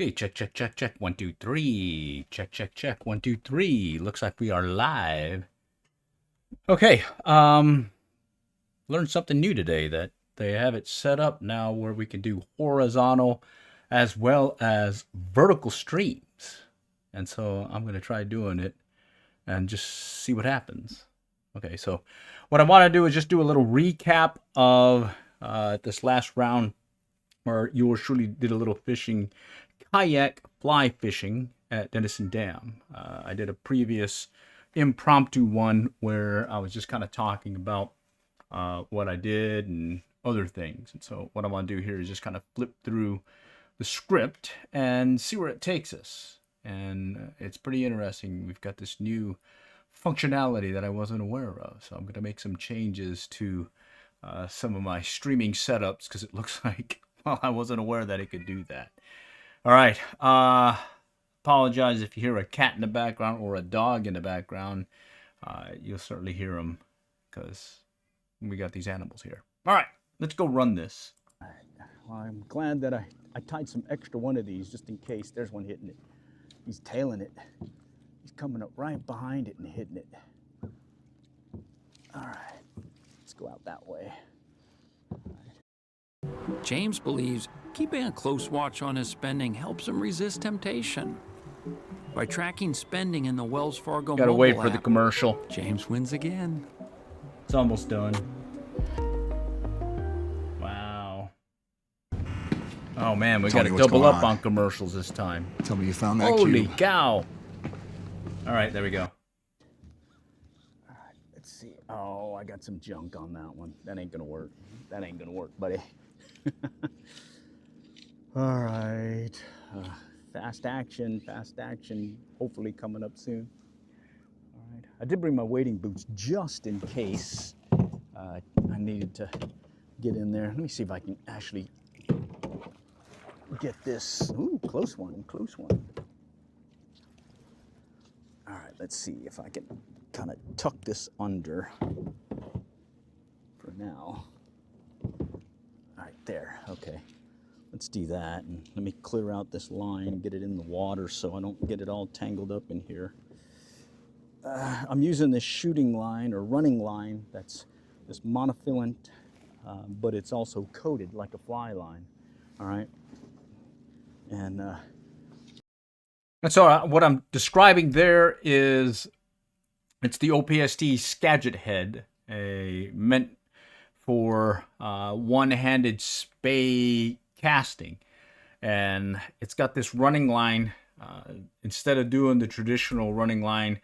Okay, check, check, check, check. 1, 2, 3. Check, check, check. 1, 2, 3. Looks like we are live. Okay, learned something new today that they have it set up now where we can do horizontal as well as vertical streams. And so I'm going to try doing it and just see what happens. Okay, so what I want to do is just do a little recap of this last round where yours truly did a little fishing, kayak fly fishing at Denison Dam. I did a previous impromptu one where I was just kind of talking about what I did and other things. And so what I want to do here is just kind of flip through the script and see where it takes us. And it's pretty interesting. We've got this new functionality that I wasn't aware of. So I'm going to make some changes to some of my streaming setups because it looks like, well, I wasn't aware that it could do that. All right. Apologize if you hear a cat in the background or a dog in the background. You'll certainly hear them because we got these animals here. All right, let's go run this. Well, I'm glad that I tied some extra one of these just in case. There's one hitting it. He's tailing it. He's coming up right behind it and hitting it. All right, let's go out that way. James believes keeping a close watch on his spending helps him resist temptation. By tracking spending in the Wells Fargo Gotta mobile wait for the app, commercial. James wins again. It's almost done. Wow. Oh man, we gotta double up on commercials this time. Tell me you found that Holy cube. cow. All right, there we go. All right, let's see. Oh, I got some junk on that one. That ain't gonna work. That ain't gonna work, buddy. All right. Fast action, hopefully coming up soon. All right. I did bring my wading boots just in case I needed to get in there. Let me see if I can actually get this. Ooh, close one, close one. All right, let's see if I can kind of tuck this under for now. All right, there, okay. Let's do that, and let me clear out this line and get it in the water so I don't get it all tangled up in here. I'm using this shooting line or running line that's this monofilament, but it's also coated like a fly line, all right? And so what I'm describing there is it's the OPST Skagit head, meant for one-handed spey casting, and it's got this running line. Instead of doing the traditional running line,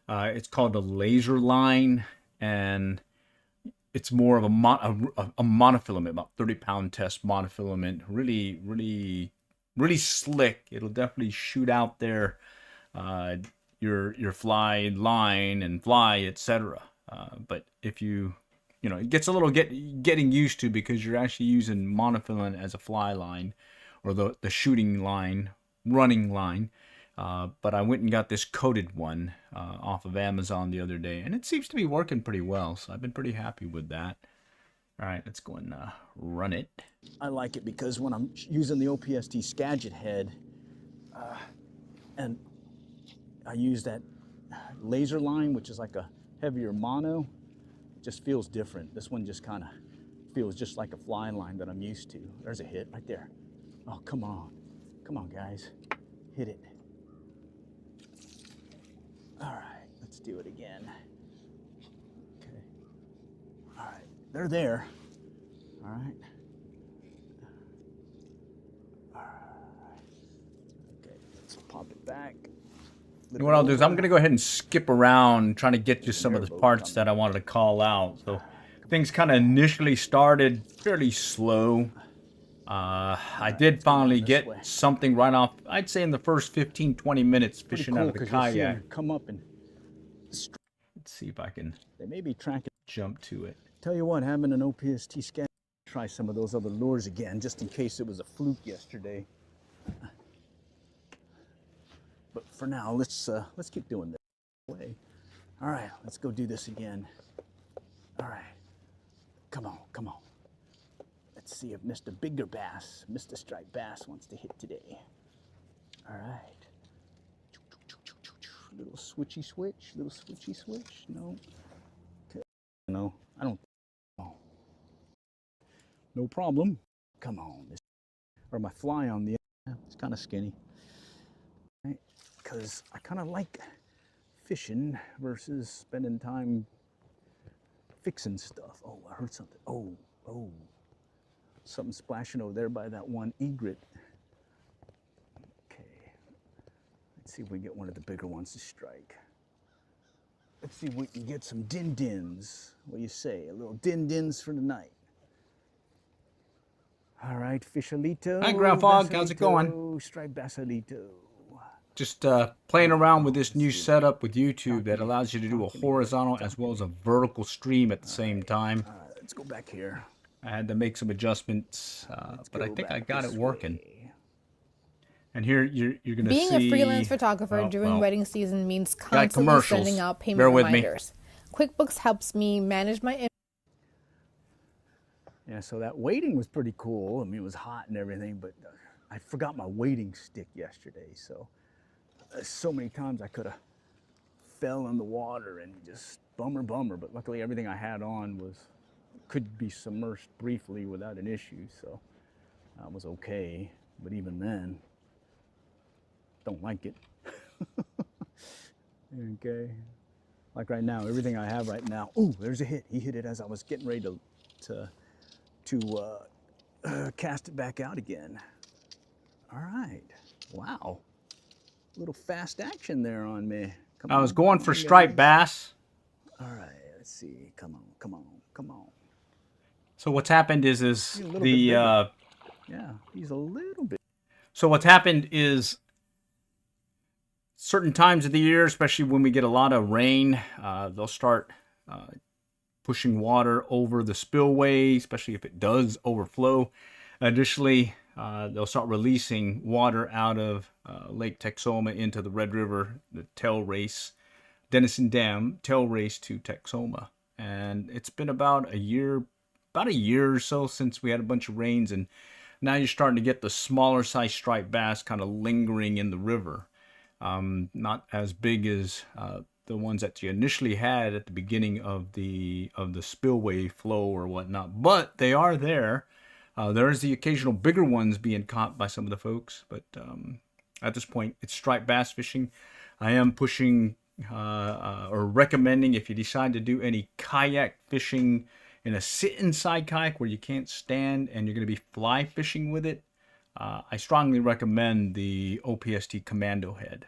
it's called a laser line, and it's more of a monofilament, about 30-pound test monofilament. Really slick. It'll definitely shoot out there your fly line and fly, etc. But if you know, it gets a little getting used to because you're actually using monofilament as a fly line or the shooting line, running line. But I went and got this coated one off of Amazon the other day, and it seems to be working pretty well. So I've been pretty happy with that. All right, let's go and run it. I like it because when I'm using the OPST Skagit head, and I use that laser line, which is like a heavier mono, it just feels different. This one just kind of feels just like a fly line that I'm used to. There's a hit right there. Oh, come on. Come on, guys. Hit it. All right, let's do it again. Okay. All right, they're there. All right. All right. Okay, let's pop it back. What I'll do is I'm going to go ahead and skip around trying to get to some of the parts that I wanted to call out. So things kind of initially started fairly slow. I did finally get something right off, I'd say in the first 15-20 minutes fishing out of the kayak. Come up and let's see if I can they may be tracking. Jump to it. Tell you what, having an OPST scan, try some of those other lures again, just in case it was a fluke yesterday. But for now, let's keep doing this way. All right, let's go do this again. All right, come on, come on. Let's see if Mr. Bigger Bass, Mr. Striped Bass wants to hit today. All right. Little switchy switch. Little switchy switch. No. Okay. No, I don't. Oh. No problem. Come on. Or my fly on the end. It's kind of skinny. Right? Because I kind of like fishing versus spending time fixing stuff. Oh, I heard something. Oh. Something splashing over there by that one egret. Okay. Let's see if we can get one of the bigger ones to strike. Let's see if we can get some din-dins. What do you say? A little din-dins for the night. All right, fishalito. Hi, Groundhog. How's it going? Striped basalito. Just playing around with this new setup with YouTube that allows you to do a horizontal as well as a vertical stream at the same time. Let's go back here. I had to make some adjustments, but I think I got it working. And here you're going to see... Being a freelance photographer during wedding season means constantly commercials. sending out payment Bear with reminders. QuickBooks helps me manage my... Yeah, so that weighting was pretty cool. I mean, it was hot and everything, but I forgot my weighting stick yesterday. So many times I could have fell in the water and just bummer. But luckily everything I had on could be submerged briefly without an issue. So I was okay. But even then, don't like it. Okay. Like right now, everything I have right now. Ooh, there's a hit. He hit it as I was getting ready to cast it back out again. All right. Wow. A little fast action there on me. I was going for striped bass. All right. Let's see. Come on. So what's happened is yeah, he's a little bit. So what's happened is certain times of the year, especially when we get a lot of rain, they'll start pushing water over the spillway, especially if it does overflow. Additionally, they'll start releasing water out of Lake Texoma into the Red River, the tail race, Denison Dam tail race to Texoma. And it's been about a year or so since we had a bunch of rains, and now you're starting to get the smaller size striped bass kind of lingering in the river. Not as big as the ones that you initially had at the beginning of the spillway flow or whatnot, but they are there. There's the occasional bigger ones being caught by some of the folks, but at this point it's striped bass fishing. I am pushing or recommending, if you decide to do any kayak fishing in a sit inside kayak where you can't stand and you're going to be fly fishing with it, I strongly recommend the OPST Commando head.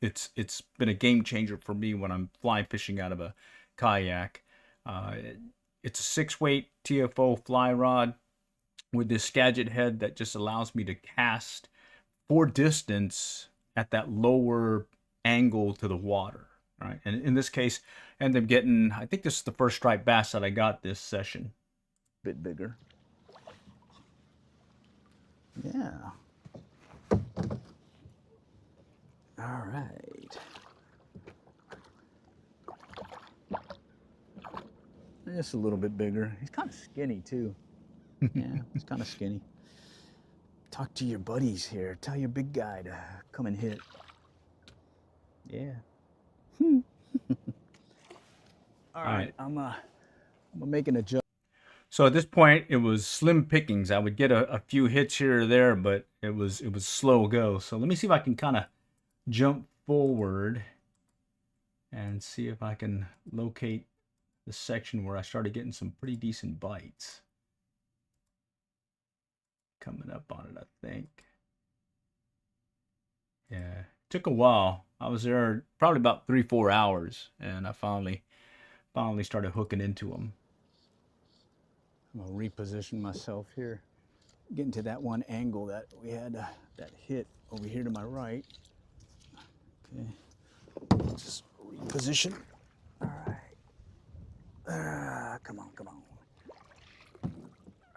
It's been a game changer for me when I'm fly fishing out of a kayak. It's a 6-weight TFO fly rod with this Skagit head that just allows me to cast for distance at that lower angle to the water. Right? And in this case, I ended up getting, I think this is the first striped bass that I got this session. Bit bigger. Yeah. All right. Just a little bit bigger. He's kind of skinny too. Yeah, he's kind of skinny. Talk to your buddies here. Tell your big guy to come and hit. Yeah. All right. I'm making a adjustment. So at this point, it was slim pickings. I would get a few hits here or there, but it was slow go. So let me see if I can kind of jump forward and see if I can locate the section where I started getting some pretty decent bites. Coming up on it, I think. Yeah, it took a while. I was there probably about 3-4 hours, and I finally started hooking into them. I'm gonna reposition myself here, getting to that one angle that we had that hit over here to my right. Okay, just reposition. All right. Come on.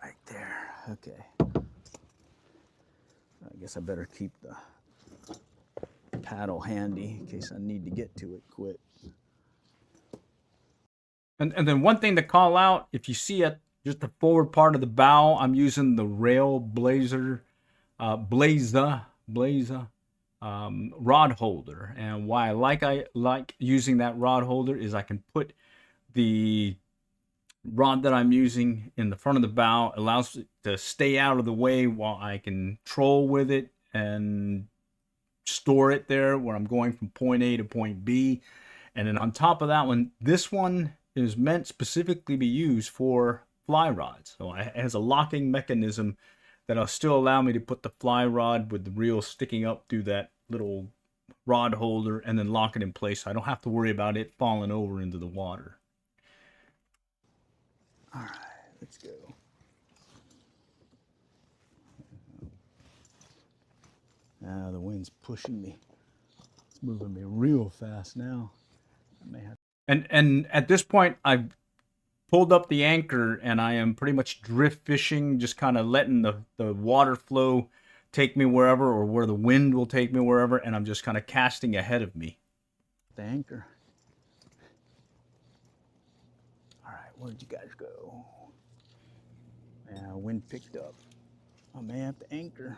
Right there. Okay. I guess I better keep the paddle handy in case I need to get to it quick. And then one thing to call out, if you see at just the forward part of the bow, I'm using the Rail Blazer Blazer rod holder. And why I like using that rod holder is I can put the rod that I'm using in the front of the bow. It allows it to stay out of the way while I can troll with it and store it there where I'm going from point A to point B. And then on top of that one, this one is meant specifically to be used for fly rods. So it has a locking mechanism that'll still allow me to put the fly rod with the reel sticking up through that little rod holder and then lock it in place. So I don't have to worry about it falling over into the water. All right, let's go. Now the wind's pushing me. It's moving me real fast now. I may have. And at this point, I've pulled up the anchor and I am pretty much drift fishing, just kind of letting the water flow take me wherever, or where the wind will take me wherever, and I'm just kind of casting ahead of me. The anchor. All right, where'd you guys go? Yeah, wind picked up. I may have to anchor.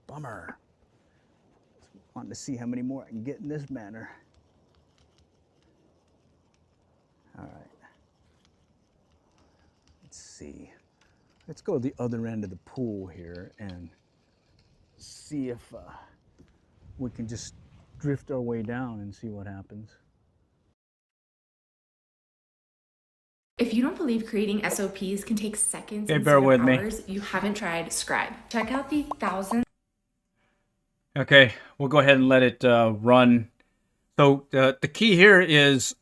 Bummer. Wanting to see how many more I can get in this manner. All right. Let's see. Let's go to the other end of the pool here and see if we can just drift our way down and see what happens. If you don't believe creating SOPs can take seconds Okay, instead bear of with me. hours, you haven't tried Scribe. Check out the thousands. Okay, we'll go ahead and let it run. So the key here is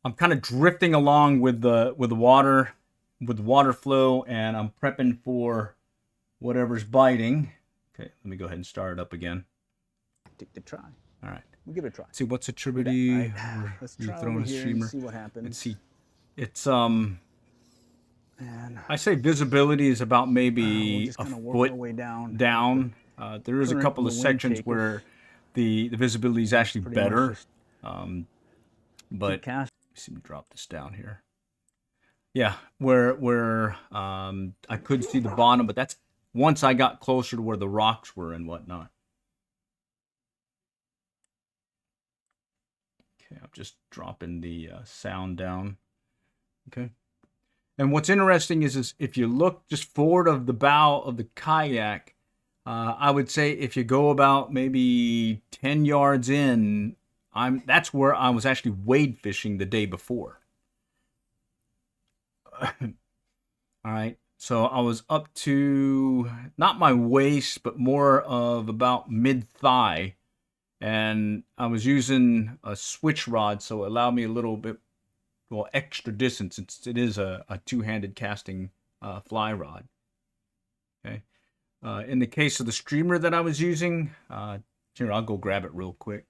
I'm kind of drifting along with the water flow, and I'm prepping for whatever's biting. Okay, let me go ahead and start it up again. Take the try. All right. We'll give it a try. See what's a tributary. Let's You're try throwing over a here streamer. and see what happens. Let's see. It's And I say visibility is about we'll maybe just a kind of work foot our way down. down. There is a Current couple of will wind sections take us. where the visibility is actually Pretty much better. just But cast. let me drop this down here. Yeah, where I could see the bottom, but that's once I got closer to where the rocks were and whatnot. Okay, I'm just dropping the sound down. Okay. And what's interesting is if you look just forward of the bow of the kayak, I would say if you go about maybe 10 yards in, that's where I was actually wade fishing the day before. All right. So I was up to not my waist, but more of about mid-thigh. And I was using a switch rod, so it allowed me a little bit, well, extra distance. It is a two-handed casting fly rod. Okay. In the case of the streamer that I was using, here, I'll go grab it real quick.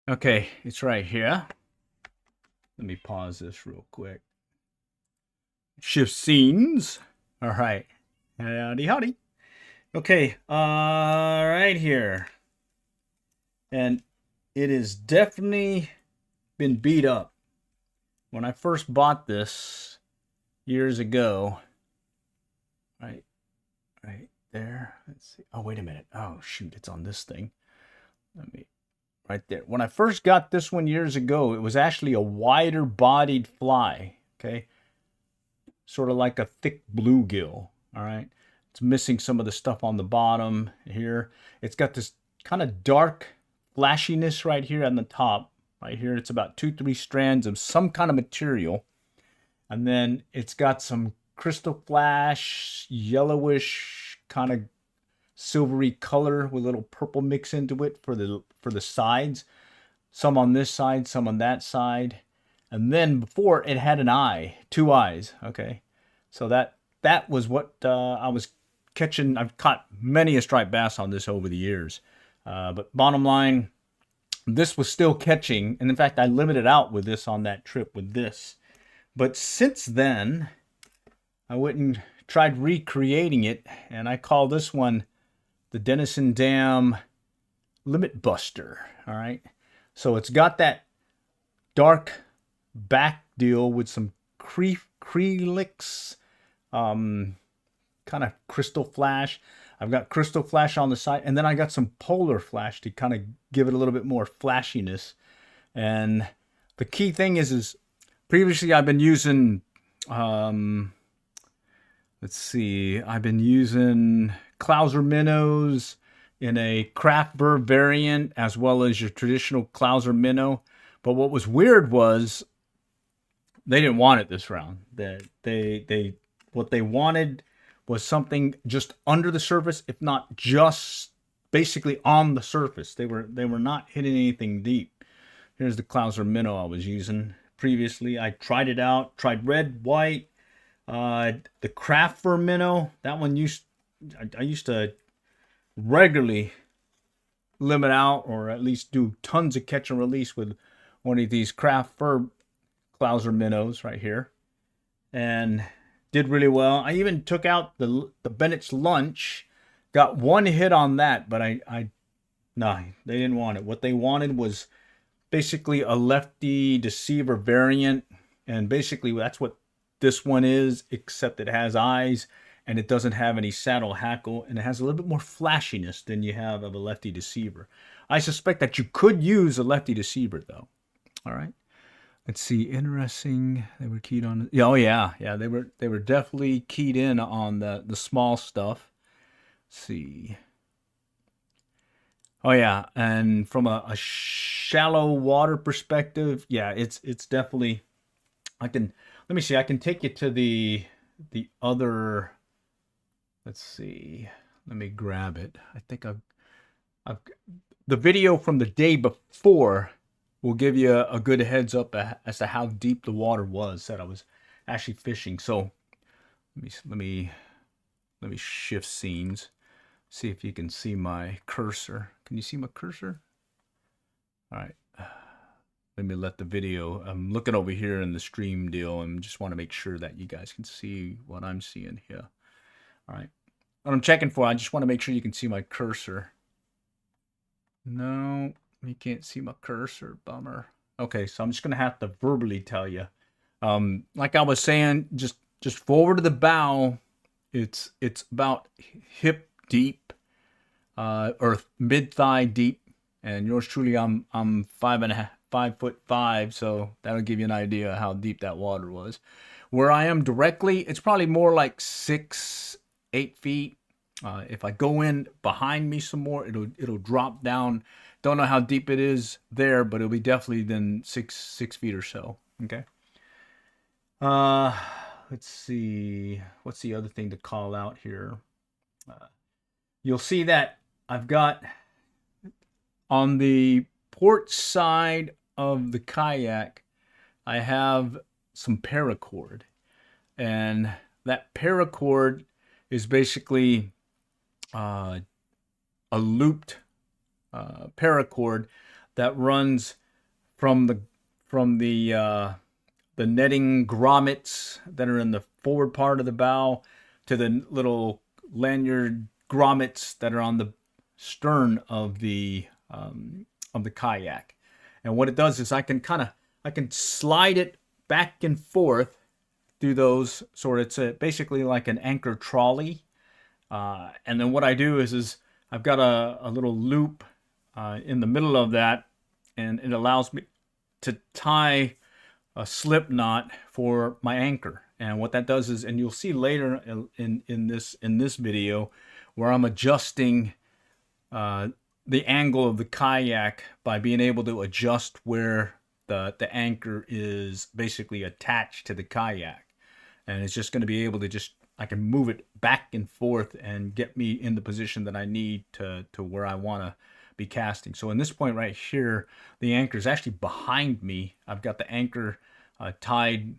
Okay, it's right here. Let me pause this real quick. Shift scenes. All right. Howdy, howdy. Okay, right here. And it has definitely been beat up. When I first bought this years ago, right there. Let's see. Oh, wait a minute. Oh, shoot, it's on this thing. Right there. When I first got this one years ago, it was actually a wider bodied fly. Okay. Sort of like a thick bluegill. All right. It's missing some of the stuff on the bottom here. It's got this kind of dark flashiness right here on the top. Right here. It's about 2-3 strands of some kind of material. And then it's got some crystal flash, yellowish kind of silvery color with a little purple mix into it for the sides. Some on this side, some on that side. And then before it had an eye, 2 eyes. Okay. So that was what I was catching. I've caught many a striped bass on this over the years. But bottom line, this was still catching. And in fact, I limited out with this on that trip with this. But since then, I went and tried recreating it. And I call this one the Denison Dam Limit Buster. All right. So it's got that dark back deal with some acrylics, kind of crystal flash. I've got crystal flash on the side, and then I got some polar flash to kind of give it a little bit more flashiness. And the key thing is previously I've been using, let's see, I've been using Clouser minnows in a craft burr variant, as well as your traditional Clouser minnow. But what was weird was they didn't want it this round. What they wanted was something just under the surface, if not just basically on the surface. They were not hitting anything deep. Here's the Clouser minnow I was using previously. I tried it out, tried red, white, the craft fur minnow. That one I used to regularly limit out, or at least do tons of catch and release with one of these craft fur Clouser minnows right here, and did really well. I even took out the Bennett's Lunch, got one hit on that, but no, they didn't want it. What they wanted was basically a lefty deceiver variant, and basically that's what this one is, except it has eyes and it doesn't have any saddle hackle, and it has a little bit more flashiness than you have of a lefty deceiver. I suspect that you could use a lefty deceiver though. All right. Let's see. Interesting. They were keyed on. Oh yeah, yeah. They were definitely keyed in on the small stuff. Let's see. Oh yeah, and from a shallow water perspective, yeah, it's definitely. Let me see. I can take you to the other. Let's see. Let me grab it. I think I've the video from the day before will give you a good heads up as to how deep the water was that I was actually fishing. So let me shift scenes. See if you can see my cursor. Can you see my cursor? All right. Let me let the video. I'm looking over here in the stream deal and just want to make sure that you guys can see what I'm seeing here. All right. What I'm checking for, I just want to make sure you can see my cursor. No, you can't see my cursor. Bummer. Okay, so I'm just going to have to verbally tell you. Like I was saying, just forward to the bow, it's about hip deep, or mid thigh deep, and yours truly, I'm 5'5", so that'll give you an idea how deep that water was. Where I am directly, it's probably more like 6-8 feet. If I go in behind me some more, it'll drop down. Don't know how deep it is there, but it'll be definitely then 6 feet or so. Okay. Let's see. What's the other thing to call out here? You'll see that I've got on the port side of the kayak, I have some paracord, and that paracord is basically a looped paracord that runs from the netting grommets that are in the forward part of the bow to the little lanyard grommets that are on the stern of the kayak. And what it does is I can slide it back and forth through those, so it's basically like an anchor trolley. And then what I do is I've got a little loop in the middle of that, and it allows me to tie a slip knot for my anchor. And what that does is, and you'll see later in this video, where I'm adjusting the angle of the kayak by being able to adjust where the anchor is basically attached to the kayak. And it's just going to be able to I can move it back and forth and get me in the position that I need to where I want to be casting. So in this point right here, the anchor is actually behind me. I've got the anchor tied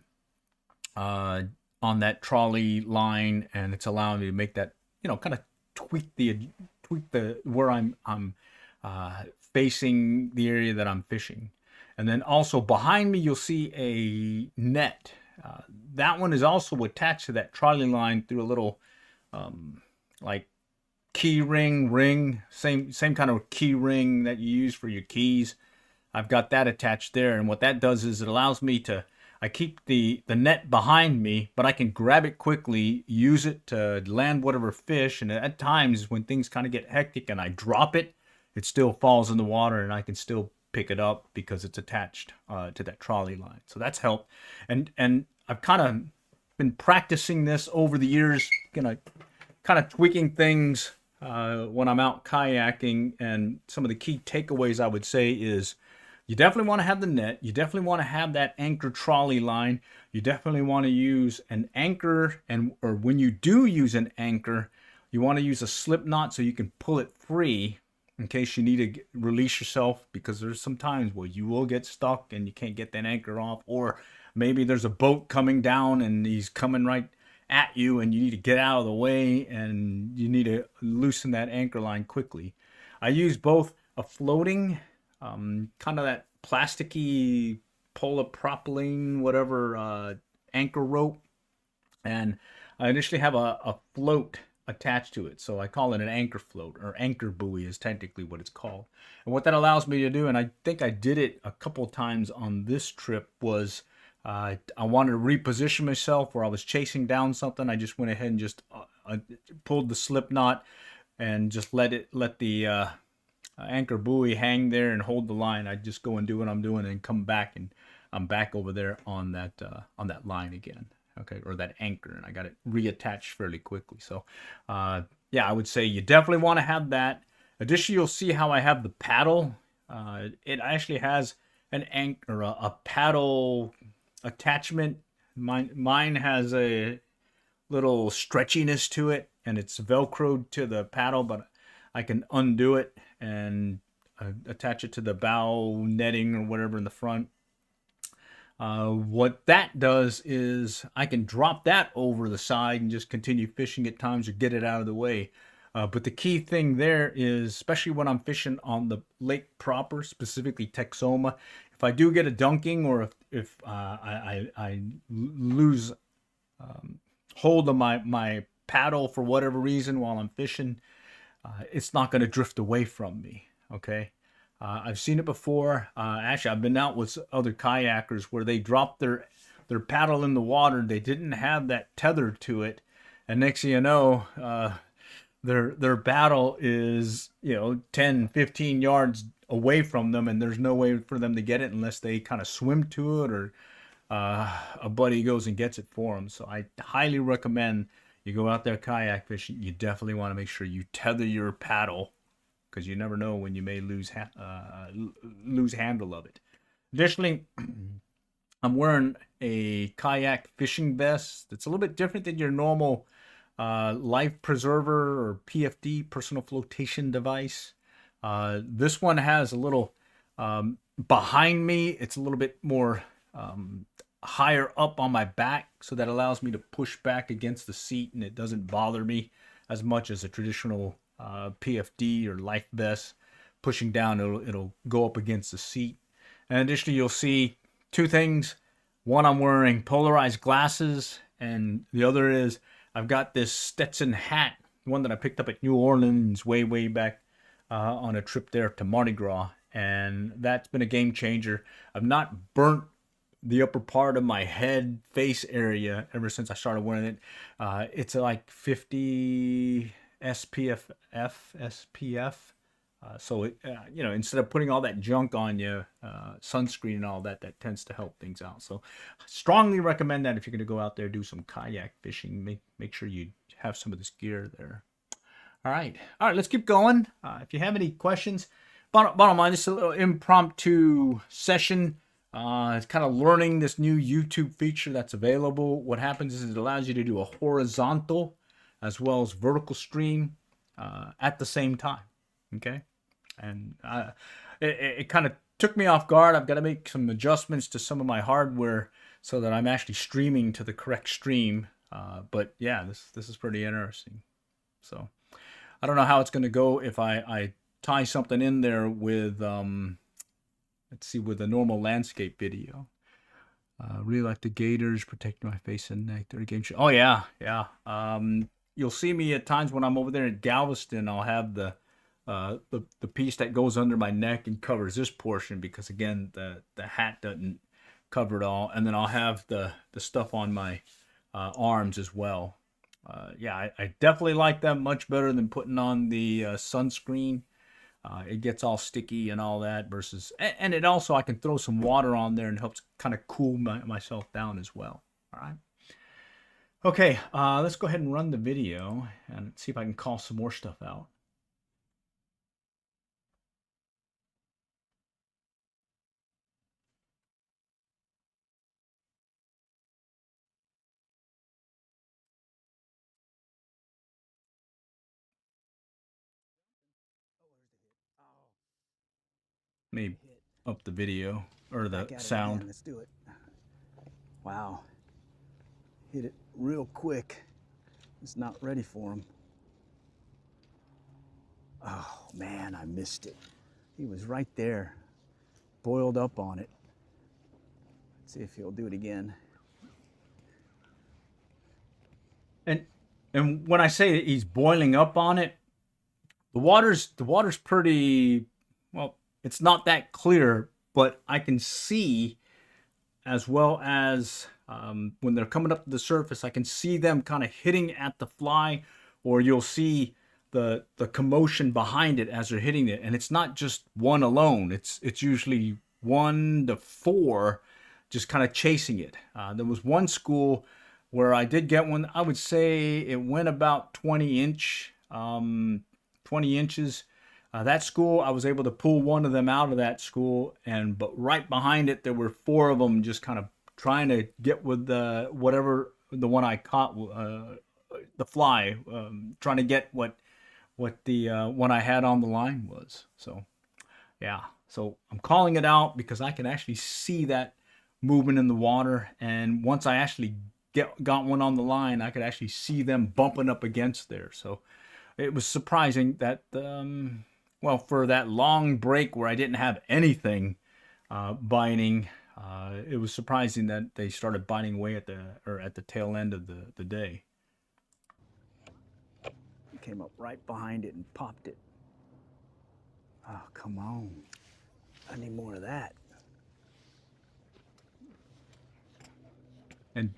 on that trolley line, and it's allowing me to make that, kind of tweak the where I'm facing the area that I'm fishing. And then also behind me, you'll see a net. That one is also attached to that trolley line through a little like key ring, same kind of key ring that you use for your keys. I've got that attached there, and what that does is it allows me to, I keep the net behind me, but I can grab it quickly, use it to land whatever fish, and at times when things kind of get hectic and I drop it, it still falls in the water and I can still pick it up because it's attached to that trolley line. So that's helped. And I've kind of been practicing this over the years, kind of tweaking things when I'm out kayaking. And some of the key takeaways I would say is you definitely want to have the net. You definitely want to have that anchor trolley line. You definitely want to use an anchor, or when you do use an anchor, you want to use a slip knot so you can pull it free in case you need to release yourself, because there's some times where you will get stuck and you can't get that anchor off, or maybe there's a boat coming down and he's coming right at you and you need to get out of the way and you need to loosen that anchor line quickly. I use both a floating kind of that plasticky polypropylene whatever anchor rope, and I initially have a float attached to it, so I call it an anchor float, or anchor buoy is technically what it's called. And what that allows me to do, and I think I did it a couple of times on this trip, was I wanted to reposition myself where I was chasing down something. I just went ahead and just pulled the slip knot and just let the anchor buoy hang there and hold the line. I just go and do what I'm doing and come back, and I'm back over there on that line again. Okay, or that anchor, and I got it reattached fairly quickly. So, yeah, I would say you definitely want to have that. Additionally, you'll see how I have the paddle. It actually has an anchor, a paddle attachment. Mine has a little stretchiness to it, and it's velcroed to the paddle, but I can undo it and attach it to the bow netting or whatever in the front. What that does is I can drop that over the side and just continue fishing at times or get it out of the way. But the key thing there is, especially when I'm fishing on the lake proper, specifically Texoma, if I do get a dunking, or if I lose hold of my paddle for whatever reason while I'm fishing, it's not going to drift away from me. Okay. I've seen it before. Actually, I've been out with other kayakers where they dropped their paddle in the water. They didn't have that tether to it, and next thing you know, their paddle is 10, 15 yards away from them, and there's no way for them to get it unless they kind of swim to it, or a buddy goes and gets it for them. So I highly recommend you go out there kayak fishing. You definitely want to make sure you tether your paddle, because you never know when you may lose handle of it. Additionally, I'm wearing a kayak fishing vest that's a little bit different than your normal life preserver or PFD, personal flotation device. This one has a little behind me. It's a little bit more higher up on my back, so that allows me to push back against the seat, and it doesn't bother me as much as a traditional PFD or life vest. Pushing down, it'll go up against the seat. And additionally, you'll see two things. One, I'm wearing polarized glasses, and the other is I've got this Stetson hat, one that I picked up at New Orleans way back on a trip there to Mardi Gras, and that's been a game changer. I've not burnt the upper part of my head face area ever since I started wearing it. It's like 50 SPF. So it, instead of putting all that junk on you, sunscreen and all that tends to help things out. So strongly recommend that if you're going to go out there, do some kayak fishing, make sure you have some of this gear there. All right, let's keep going. If you have any questions, bottom line, this is a little impromptu session. It's kind of learning this new YouTube feature that's available. What happens is it allows you to do a horizontal as well as vertical stream at the same time. Okay, and it kind of took me off guard. I've got to make some adjustments to some of my hardware so that I'm actually streaming to the correct stream. But yeah, this is pretty interesting. So I don't know how it's going to go if I tie something in there with let's see, with a normal landscape video. Really like the gators, protecting my face and neck. They're a game show. Oh yeah. you'll see me at times when I'm over there in Galveston. I'll have the piece that goes under my neck and covers this portion because again the hat doesn't cover it all, and then I'll have the stuff on my arms as well. Yeah, I definitely like that much better than putting on the sunscreen. It gets all sticky and all that versus, and it also, I can throw some water on there and helps kind of cool myself down as well. All right. Okay, let's go ahead and run the video and see if I can call some more stuff out. Maybe up the video or the sound. Let's do it. Wow. Hit it real quick. It's not ready for him. Oh man, I missed it. He was right there, boiled up on it. Let's see if he'll do it again. And when I say he's boiling up on it, the water's pretty, well, it's not that clear, but I can see, as well as when they're coming up to the surface, I can see them kind of hitting at the fly, or you'll see the commotion behind it as they're hitting it. And it's not just one alone. It's usually 1 to 4 just kind of chasing it. There was one school where I did get one. I would say it went about 20 inches. That school, I was able to pull one of them out of that school, but right behind it, there were 4 of them just kind of trying to get with the one I caught, the fly, trying to get what the one I had on the line was. So, yeah. So I'm calling it out because I can actually see that movement in the water, and once I actually got one on the line, I could actually see them bumping up against there. So it was surprising that, well, for that long break where I didn't have anything biting, it was surprising that they started biting away at the tail end of the day. Came up right behind it and popped it. Oh, come on. I need more of that. And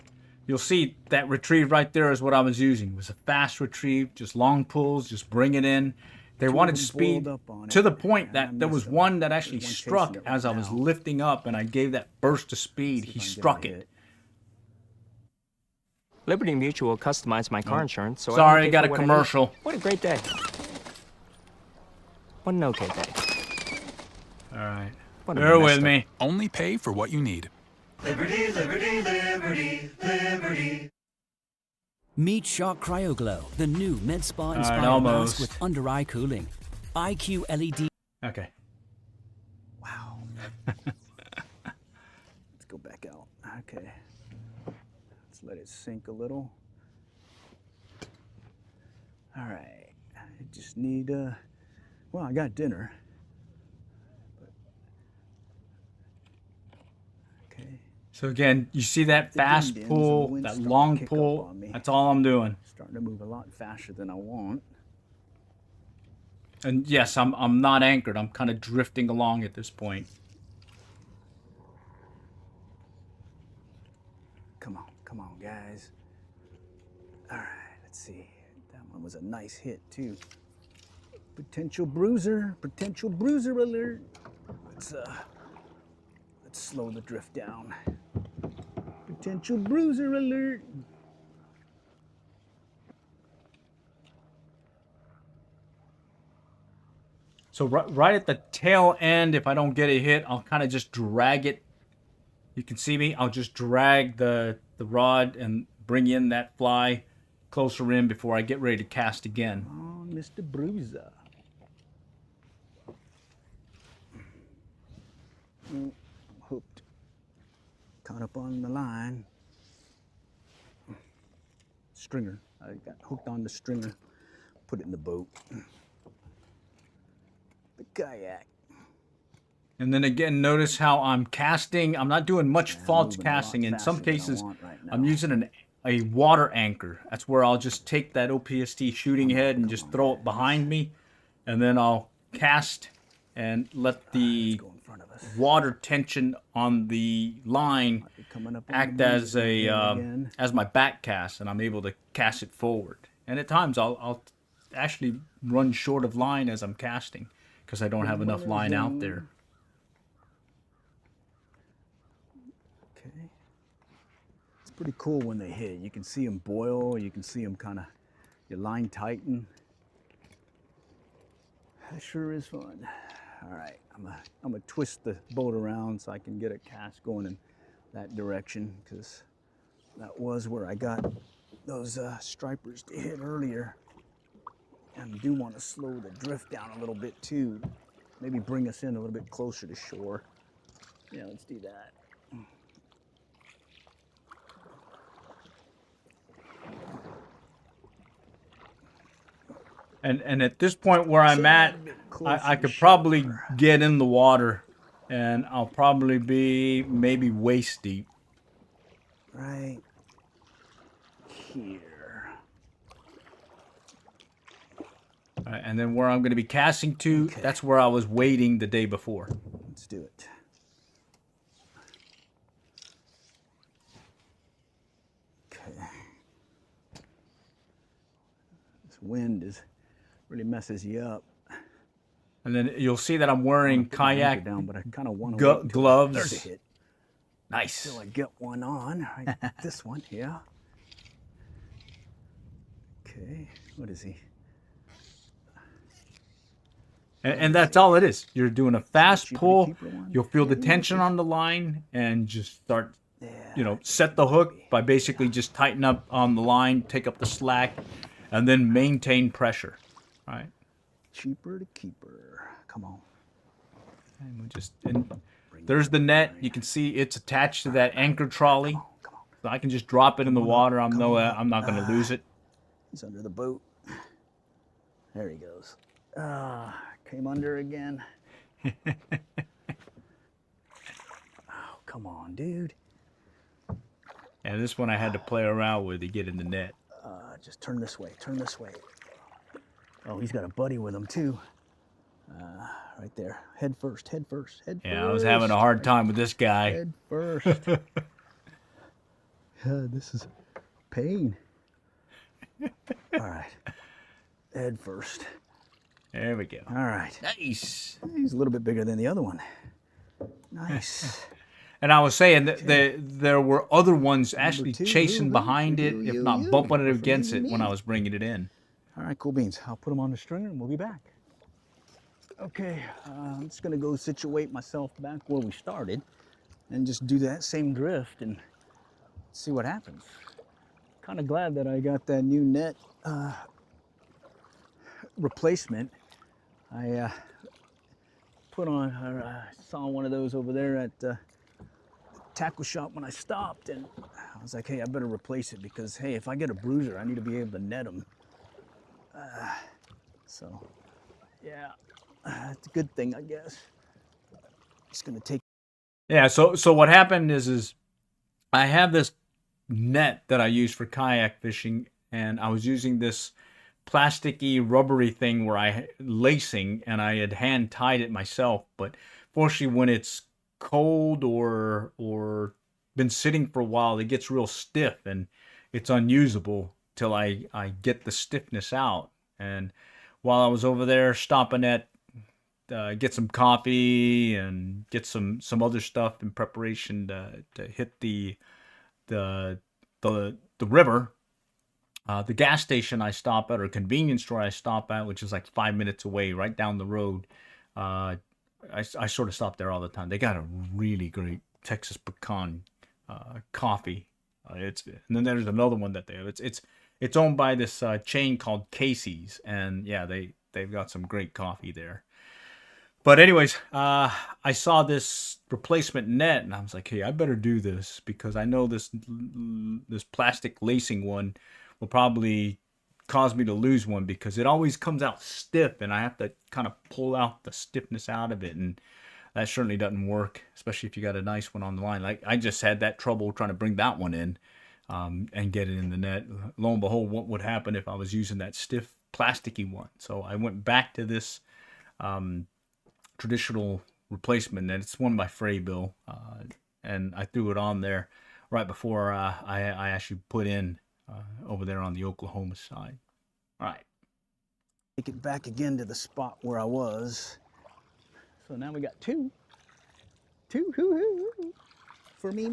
you'll see that retrieve right there is what I was using. It was a fast retrieve, just long pulls, just bring it in. They wanted speed to the point that there was one that actually struck as I was lifting up, and I gave that burst of speed. He struck it. Liberty Mutual customized my car insurance, so sorry, I got a commercial. What a great day. What an okay day. All right. Bear with me. Only pay for what you need. Liberty, liberty, liberty, liberty. Meet Shark CryoGlow, the new med spa inspired mask with under eye cooling. IQ LED. Okay. Wow. Let's go back out. Okay. Let's let it sink a little. All right. I just need, well, I got dinner. Okay. So again, you see that fast pull, that long pull, that's all I'm doing. Starting to move a lot faster than I want. And yes, I'm not anchored. I'm kind of drifting along at this point. Come on, guys. All right, let's see. That one was a nice hit too. Potential bruiser alert. Let's slow the drift down. Potential bruiser alert. So right at the tail end, if I don't get a hit, I'll kind of just drag it. You can see me. I'll just drag the rod and bring in that fly closer in before I get ready to cast again. Oh, Mr. Bruiser. Hooked. Caught up on the line. Stringer. I got hooked on the stringer. Put it in the boat. The kayak. And then again, notice how I'm casting. I'm not doing much false casting. In some cases, I'm using a water anchor. That's where I'll just take that OPST shooting head and just throw it behind me, and then I'll cast and let the water tension on the line act as my back cast, and I'm able to cast it forward. And at times I'll actually run short of line as I'm casting because I don't have enough line out there. Okay. It's pretty cool when they hit. You can see them boil. You can see them kind of, your line tighten. That sure is fun. All right, I'm gonna twist the boat around so I can get a cast going in that direction, because that was where I got those stripers to hit earlier. And I do want to slow the drift down a little bit too. Maybe bring us in a little bit closer to shore. Yeah, let's do that. And at this point where I'm at, I could probably get in the water, and I'll probably be maybe waist deep. Right here. All right, and then where I'm going to be casting to, that's where I was waiting the day before. Let's do it. Okay. This wind really messes you up. And then you'll see that I'm wearing kayak down, but I kind of want gloves. There's a hit. Nice. So I get one on. I get this one, yeah. Okay, what is he? And that's all it is. You're doing a fast pull. You'll feel the tension on the line and just start, set the hook by basically just tighten up on the line, take up the slack, and then maintain pressure. All right. Cheaper to keeper. Come on. And there's the net. You can see it's attached to that anchor trolley. Come on. So I can just drop it in the water. I'm not going to lose it. He's under the boat. There he goes. Came under again. Oh, come on, dude. And this one I had to play around with to get in the net. Just turn this way. Turn this way. Oh, he's got a buddy with him too. Right there. Head first. Head first. Head first. Yeah, I was having a hard time with this guy. Head first. This is pain. All right. Head first. There we go. All right. Nice. He's a little bit bigger than the other one. Nice. And I was saying that there were other ones actually chasing behind it, if not bumping it against it when I was bringing it in. All right, cool beans. I'll put them on the stringer and we'll be back. Okay, I'm just gonna go situate myself back where we started and just do that same drift and see what happens. Kind of glad that I got that new net replacement. I saw one of those over there at the tackle shop when I stopped, and I was like, hey, I better replace it because, hey, if I get a bruiser, I need to be able to net them. So, yeah, it's a good thing, I guess. Just gonna take. Yeah. So what happened is I have this net that I use for kayak fishing, and I was using this plasticky, rubbery thing where lacing, and I had hand tied it myself. But fortunately, when it's cold or been sitting for a while, it gets real stiff and it's unusable till I get the stiffness out. And while I was over there stopping at get some coffee and get some other stuff in preparation to hit the river, the gas station I stop at, or convenience store I stop at, which is like 5 minutes away, right down the road. I sort of stop there all the time. They got a really great Texas pecan coffee. And then there's another one that they have. It's owned by this chain called Casey's, and yeah, they've got some great coffee there. But anyways, I saw this replacement net, and I was like, hey, I better do this because I know this plastic lacing one will probably cause me to lose one because it always comes out stiff, and I have to kind of pull out the stiffness out of it, and that certainly doesn't work, especially if you got a nice one on the line. Like I just had that trouble trying to bring that one in. and get it in the net. Lo and behold, what would happen if I was using that stiff plasticky one? So I went back to this traditional replacement, and it's one by Fraybill, and I threw it on there right before I actually put in over there on the Oklahoma side. All right. Take it back again to the spot where I was. So now we got two. Two, for me.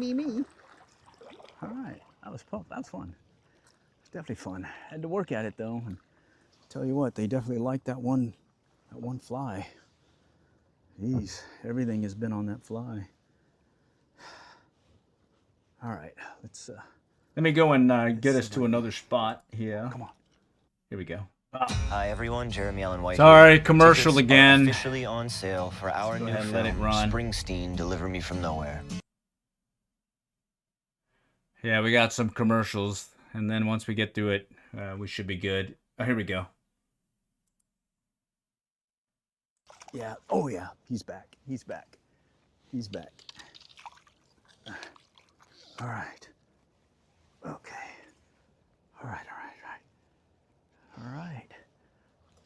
All right, that was fun. It's definitely fun. Had to work at it though. And tell you what, they definitely liked that one fly. Jeez, everything has been on that fly. All right, let's. Let me go and get us to another spot here. Come on. Here we go. Hi everyone, Jeremy Allen White. Sorry, commercial Tickets again. are officially on sale for our new film, let it run. Springsteen, Deliver Me From Nowhere. Yeah, we got some commercials, and then once we get through it, we should be good. Oh, here we go. Yeah. Oh yeah. He's back. All right. Okay. All right.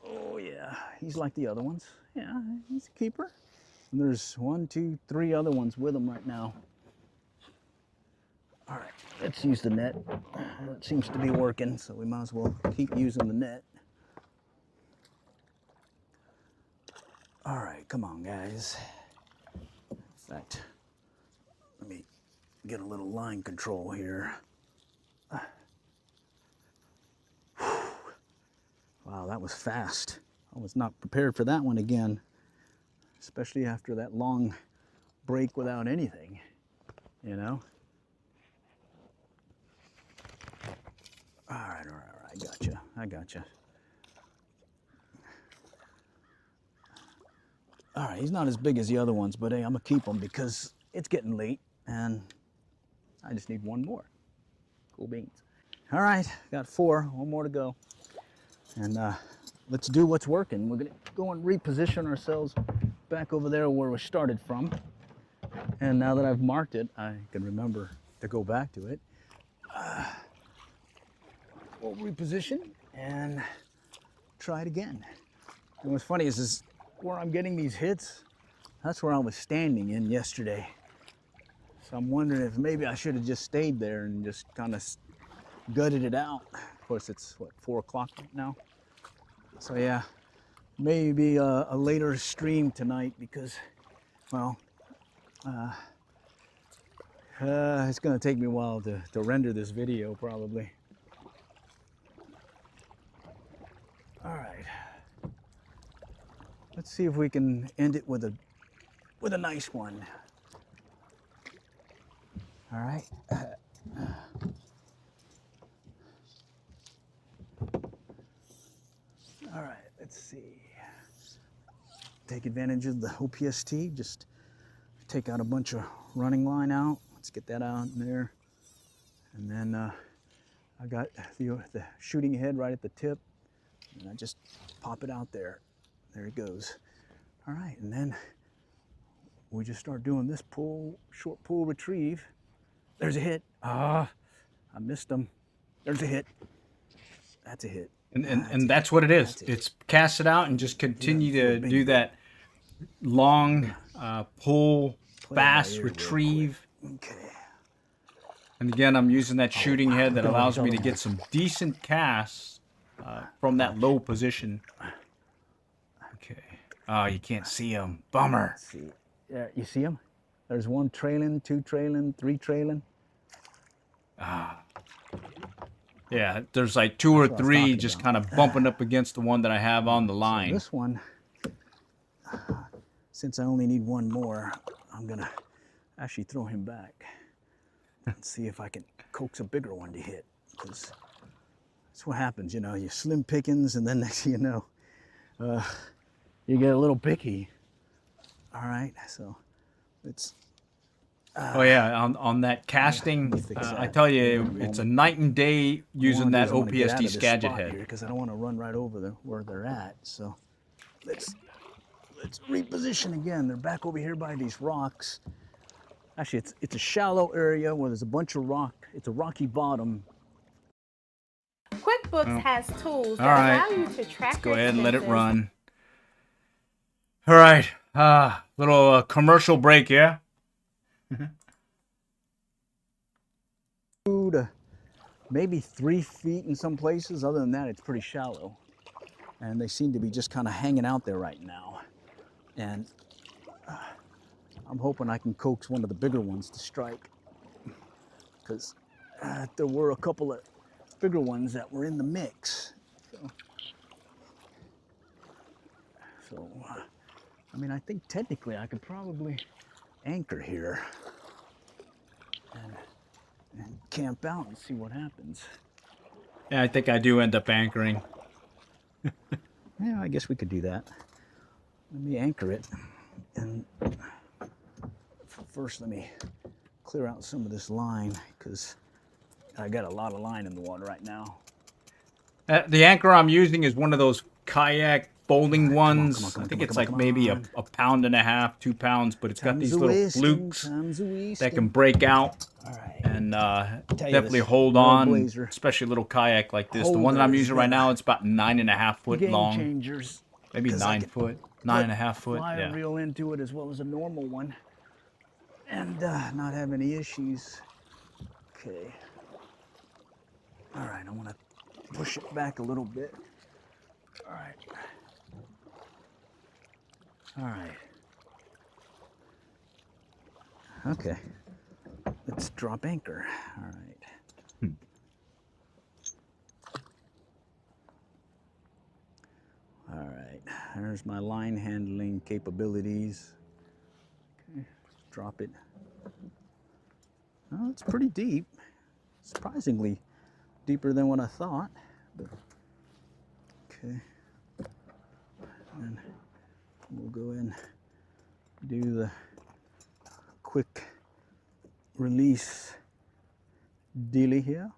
Oh yeah. He's like the other ones. Yeah. He's a keeper. And there's 1, 2, 3 other ones with him right now. All right. Let's use the net. It seems to be working, so we might as well keep using the net. All right, come on, guys. In fact, let me get a little line control here. Wow, that was fast. I was not prepared for that one again, especially after that long break without anything, you know? All right, I gotcha. All right, he's not as big as the other ones, but hey, I'm gonna keep him because it's getting late and I just need one more. Cool beans. All right, got 4, one more to go. And let's do what's working. We're gonna go and reposition ourselves back over there where we started from. And now that I've marked it, I can remember to go back to it. We'll reposition and try it again. And what's funny is where I'm getting these hits, that's where I was standing in yesterday. So I'm wondering if maybe I should have just stayed there and just kind of gutted it out. Of course, it's what, 4 o'clock now? So yeah, maybe a later stream tonight because, well, it's gonna take me a while to render this video probably. All right. Let's see if we can end it with a nice one. All right. All right, let's see. Take advantage of the OPST, just take out a bunch of running line out. Let's get that out in there. And then I got the shooting head right at the tip, and I just pop it out there. There it goes. All right, and then we just start doing this pull, short pull retrieve. There's a hit. I missed him. There's a hit. That's a hit. And that's what it is. It's cast it out and just continue to do that long pull, fast retrieve. Okay. And again, I'm using that shooting head that allows me to get some decent casts from that low position. Okay. Oh, you can't see him. Bummer. Let's see. Yeah, you see him? There's 1 trailing, 2 trailing, 3 trailing. Yeah, there's like 2 or 3 just kind of bumping up against the one that I have on the line. So this one, since I only need 1 more, I'm gonna actually throw him back and see if I can coax a bigger one to hit. Because that's what happens, you know, you slim pickings and then next thing you know, you get a little picky. All right, so it's... oh yeah, on that casting, I tell you, it's a night and day using that OPST Skagit head. Because I don't want to run right over where they're at. So let's reposition again. They're back over here by these rocks. Actually, it's a shallow area where there's a bunch of rock. It's a rocky bottom. QuickBooks has tools All that right. allow you to track Let's go your ahead and let it expenses. run. All right. Little commercial break here. Maybe 3 feet in some places. Other than that, it's pretty shallow. And they seem to be just kind of hanging out there right now. And I'm hoping I can coax one of the bigger ones to strike. Because there were a couple of bigger ones that were in the mix. So I mean, I think technically I could probably anchor here and camp out and see what happens. Yeah, I think I do end up anchoring. Yeah, I guess we could do that. Let me anchor it. And first, let me clear out some of this line because I got a lot of line in the water right now. The anchor I'm using is one of those kayak folding ones. come on, I think come it's on, like come maybe on. a pound and a half, 2 pounds, but it's got these little flukes that that can break out All right. and tell you definitely this, hold no on, blazer. especially a little kayak like this. The one that I'm Holder using has right been now, it's about 9.5 foot Game long, changers. maybe 'cause I 9 can foot, put 9.5 foot. Flyer Yeah. reel into it as well as a normal one, and not have any issues. Okay. All right, I want to push it back a little bit. All right. All right. Okay. Let's drop anchor. All right. All right. There's my line handling capabilities. Okay. Drop it. Oh, it's pretty deep. Surprisingly deeper than what I thought. But, okay. And we'll go in and do the quick release dealy here.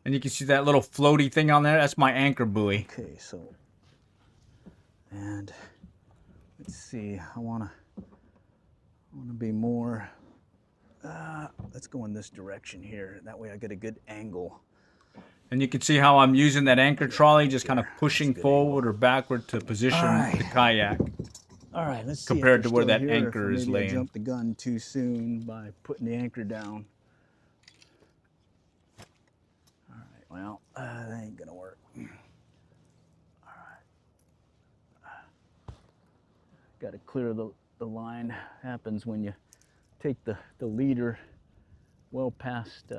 And you can see that little floaty thing on there. That's my anchor buoy. Okay, so, and let's see, I wanna be more, let's go in this direction here. That way I get a good angle. And you can see how I'm using that anchor trolley, just kind of pushing forward or backward to position the kayak. All right, let's see compared if to where they're that still here, anchor if is maybe I laying. jumped the gun too soon by putting the anchor down. All right, well, that ain't gonna work. All right. Got to clear the line. Happens when you take the leader well past.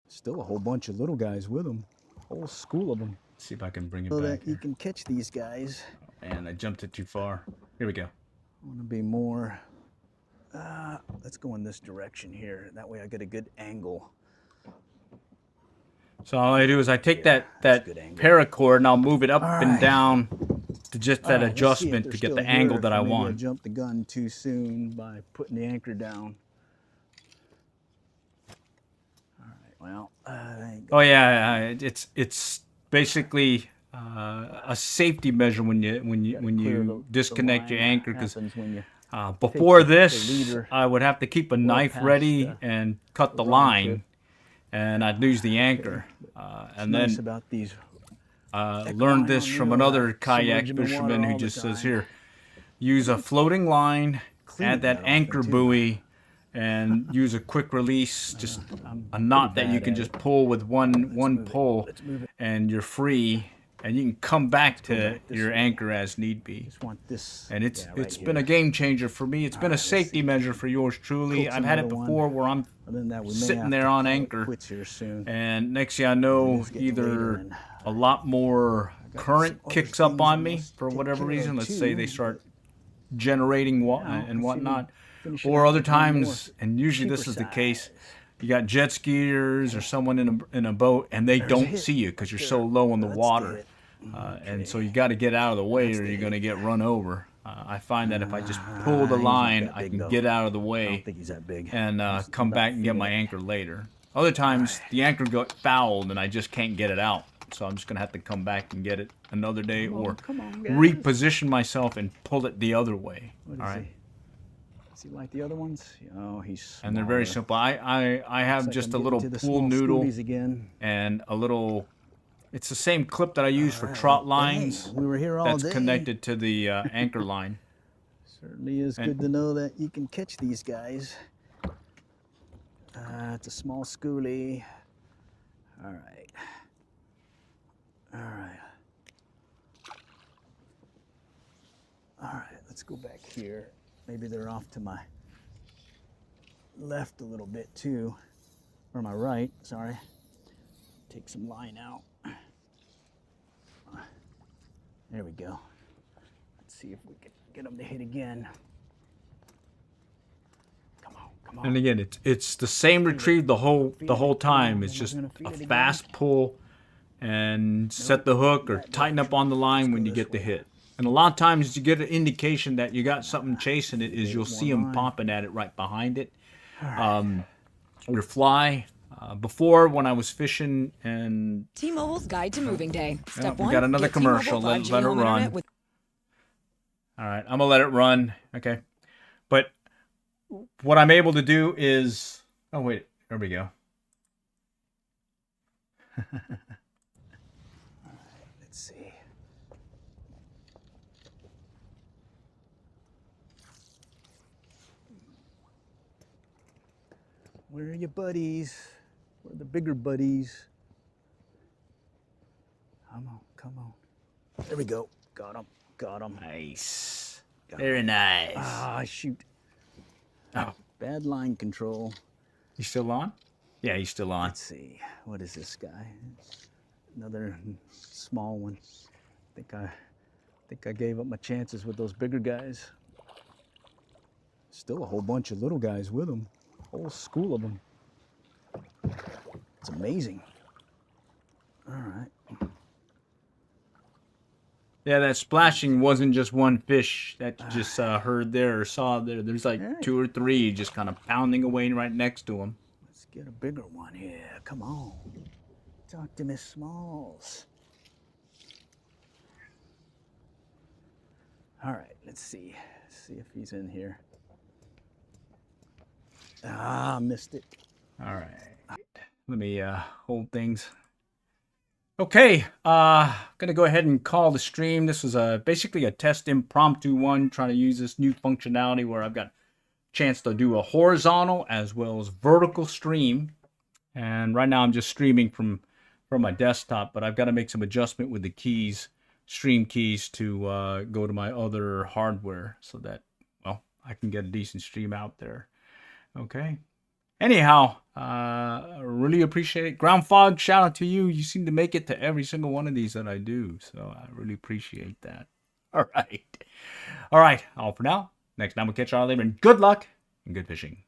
Still a whole bunch of little guys with them, whole school of them. See if I can bring it So back. that you can catch these guys. And I jumped it too far. Here we go. I want to be more, let's go in this direction here. That way I get a good angle. So all I do is I take that paracord and I'll move it up and down to just that adjustment to get the angle that I want. I jumped the gun too soon by putting the anchor down. All right, well, oh yeah, it's basically a safety measure when you disconnect your anchor, because before this I would have to keep a knife ready and cut the line, and I'd lose the anchor. And then about these learned this from another kayak fisherman who just says, here, use a floating line, add that anchor buoy, and use a quick release, just a knot that you can just pull with one pull, and you're free, and you can come back to your anchor as need be. And it's been a game changer for me. It's been a safety measure for yours truly. I've had it before where I'm sitting there on anchor, and next thing I know, either a lot more current kicks up on me for whatever reason. Let's say they start generating and whatnot. Or other times, and usually this is the case, you got jet skiers or someone in a boat, and they don't see you because you're so low in the water. And so you got to get out of the way or you're going to get run over. I find that if I just pull the line, I can get out of the way and come back and get my anchor later. Other times, the anchor got fouled and I just can't get it out. So I'm just going to have to come back and get it another day or reposition myself and pull it the other way. All right. Is he like the other ones? Oh, he's smaller. And they're very simple. I have Looks like just I'm a little getting to the pool small noodle schoolies again. and a little. It's the same clip that I use for trot lines. We were here all that's day. connected to the anchor line. Certainly is good to know that you can catch these guys. It's a small schoolie. All right. All right. All right, let's go back here. Maybe they're off to my left a little bit too, or my right, sorry. Take some line out. There we go. Let's see if we can get them to hit again. Come on, come on. And again, it's the same retrieve the whole time. It's just a fast pull and set the hook or tighten up on the line when you get the hit. And a lot of times you get an indication that you got something chasing it is you'll see them popping at it right behind it. Your fly. Before, when I was fishing and... T-Mobile's Guide to Moving Day. Step one, we got another commercial. Let it run. All right, I'm going to let it run. Okay. But what I'm able to do is... Oh, wait. There we go. All right, let's see. Where are your buddies? Where are the bigger buddies? Come on, come on. There we go. Got him. Got him. Nice. Very nice. Ah, shoot. Oh. Bad line control. You still on? Yeah, he's still on. Let's see. What is this guy? Another small one. I think I gave up my chances with those bigger guys. Still a whole bunch of little guys with them. Whole school of them. It's amazing. All right. Yeah, that splashing wasn't just one fish that you just heard there or saw there. There's like 2 or 3 just kind of pounding away right next to him. Let's get a bigger one here. Come on. Talk to Miss Smalls. All right, let's see. See if he's in here. Ah, missed it. All right. Let me hold things. Okay, gonna go ahead and call the stream. This was basically a test impromptu one, trying to use this new functionality where I've got a chance to do a horizontal as well as vertical stream. And right now I'm just streaming from my desktop, but I've got to make some adjustment with the keys, stream keys, to go to my other hardware so that, well, I can get a decent stream out there. Okay. Anyhow, really appreciate it. Ground Fog, shout out to you. You seem to make it to every single one of these that I do, so I really appreciate that. All right. All right. All for now. Next time we'll catch y'all later, and good luck and good fishing.